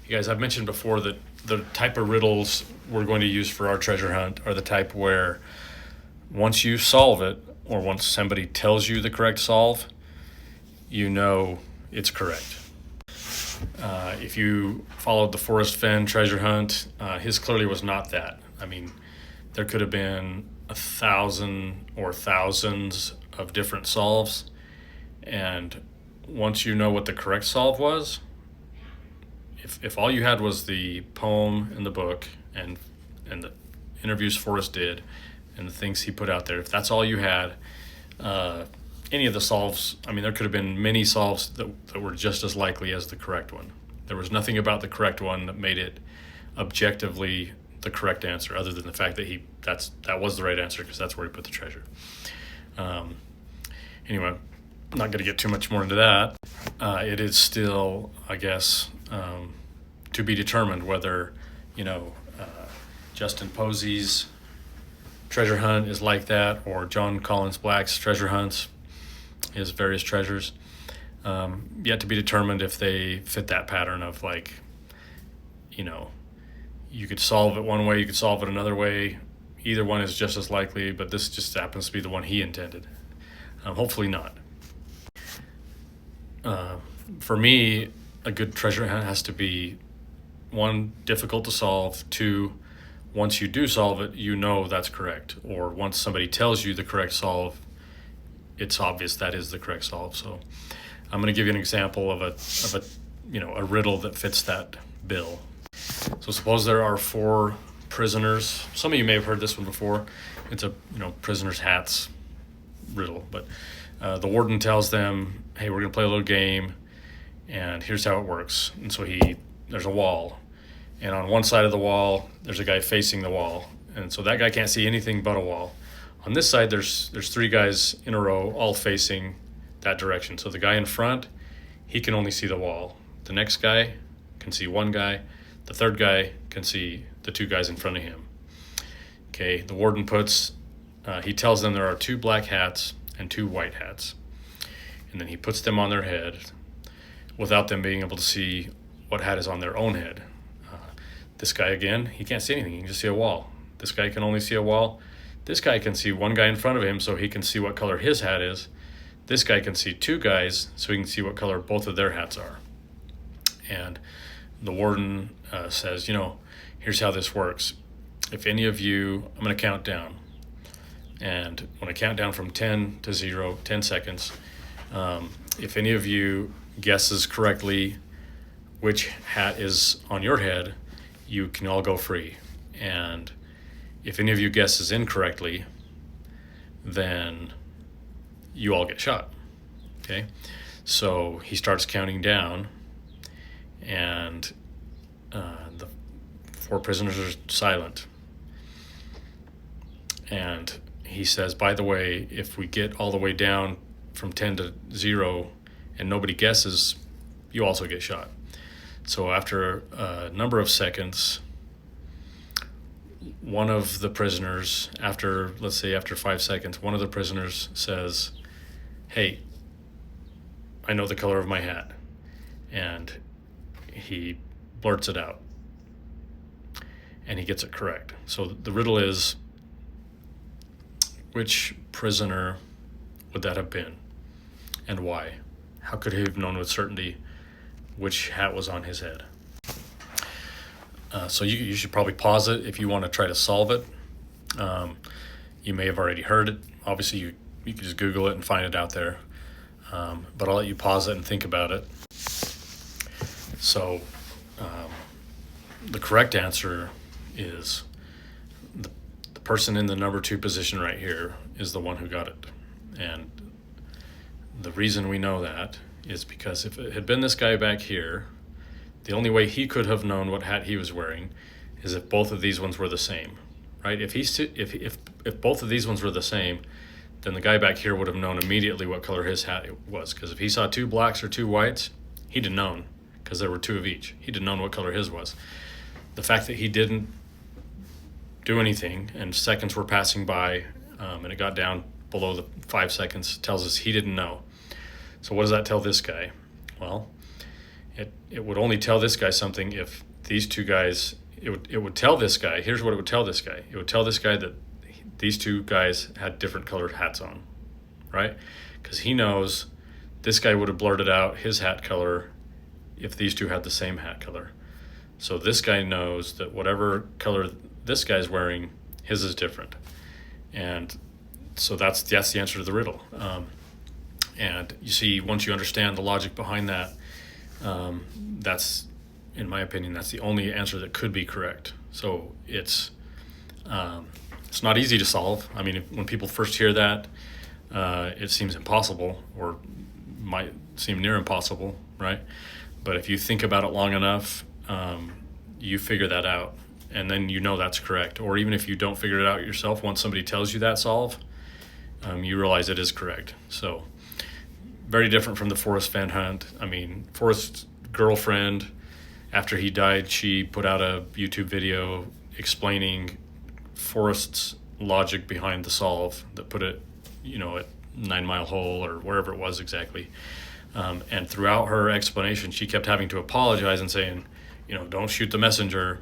You guys, I've mentioned before that the type of riddles we're going to use for our treasure hunt are the type where once you solve it, or once somebody tells you the correct solve, you know it's correct. If you followed the Forrest Fenn treasure hunt, his clearly was not that. I mean, there could have been 1,000 or thousands of different solves, and once you know what the correct solve was, if all you had was the poem and the book and the interviews Forrest did and the things he put out there, if that's all you had, any of the solves, I mean, there could have been many solves that were just as likely as the correct one. There was nothing about the correct one that made it objectively the correct answer, other than the fact that that was the right answer because that's where he put the treasure. Anyway, I'm not going to get too much more into that. It is still, I guess, to be determined whether, Justin Posey's treasure hunt is like that, or John Collins Black's treasure hunts, his various treasures. Yet to be determined if they fit that pattern of you could solve it one way, you could solve it another way. Either one is just as likely, but this just happens to be the one he intended. Hopefully not. For me, a good treasure hunt has to be, one, difficult to solve, two, once you do solve it, you know that's correct. Or once somebody tells you the correct solve, it's obvious that is the correct solve. So I'm going to give you an example of a riddle that fits that bill. So suppose there are 4 prisoners. Some of you may have heard this one before. It's a prisoner's hats riddle, but the warden tells them, hey, we're going to play a little game, and here's how it works. And so there's a wall, and on one side of the wall there's a guy facing the wall, and so that guy can't see anything but a wall. On this side there's 3 guys in a row all facing that direction. So the guy in front, he can only see the wall. The next guy can see one guy. The third guy can see the 2 guys in front of him. Okay, the warden he tells them there are 2 black hats and 2 white hats. And then he puts them on their head without them being able to see what hat is on their own head. This guy, again, he can't see anything. He can just see a wall. This guy can only see a wall. This guy can see one guy in front of him, so he can see what color his hat is. This guy can see 2 guys, so he can see what color both of their hats are. And the warden says, here's how this works. If any of you, I'm going to count down. And when I count down from 10 to 0, 10 seconds, if any of you guesses correctly which hat is on your head, you can all go free. And if any of you guesses incorrectly, then you all get shot. Okay? So he starts counting down, and the 4 prisoners are silent. And he says, by the way, if we get all the way down from 10 to 0 and nobody guesses, you also get shot. So after a number of seconds, one of the prisoners, after 5 seconds, one of the prisoners says, hey, I know the color of my hat. And he blurts it out. And he gets it correct. So the riddle is, which prisoner would that have been? And why? How could he have known with certainty which hat was on his head? So you should probably pause it if you want to try to solve it. You may have already heard it. Obviously, you can just Google it and find it out there. But I'll let you pause it and think about it. So the correct answer is the person in the number 2 position right here is the one who got it. And the reason we know that is because if it had been this guy back here, the only way he could have known what hat he was wearing is if both of these ones were the same, right? If both of these ones were the same, then the guy back here would have known immediately what color his hat was. Because if he saw 2 blacks or 2 whites, he'd have known, because there were 2 of each. He'd have known what color his was. The fact that he didn't do anything and seconds were passing by and it got down below the 5 seconds tells us he didn't know. So what does that tell this guy? Well, It would only tell this guy something if these two guys. It would tell this guy. Here's what it would tell this guy. It would tell this guy that these two guys had different colored hats on, right? Because he knows this guy would have blurted out his hat color if these two had the same hat color. So this guy knows that whatever color this guy's wearing, his is different. And so that's the answer to the riddle. And you see, once you understand the logic behind that, that's, in my opinion, that's the only answer that could be correct. So it's not easy to solve. I mean, when people first hear that, it seems impossible, or might seem near impossible, right? But if you think about it long enough, you figure that out, and then you know that's correct. Or even if you don't figure it out yourself, once somebody tells you that solve, you realize it is correct. So very different from the Forrest Van Hunt. I mean, Forrest's girlfriend, after he died, she put out a YouTube video explaining Forrest's logic behind the solve that put it, at 9 Mile Hole or wherever it was exactly. And throughout her explanation, she kept having to apologize and saying, don't shoot the messenger.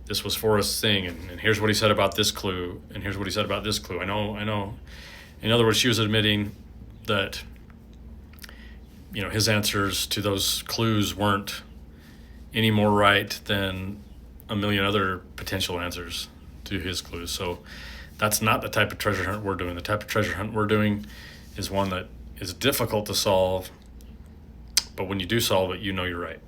This was Forrest's thing, and here's what he said about this clue, and here's what he said about this clue. I know. In other words, she was admitting that, his answers to those clues weren't any more right than a million other potential answers to his clues. So that's not the type of treasure hunt we're doing. The type of treasure hunt we're doing is one that is difficult to solve, but when you do solve it, you know you're right.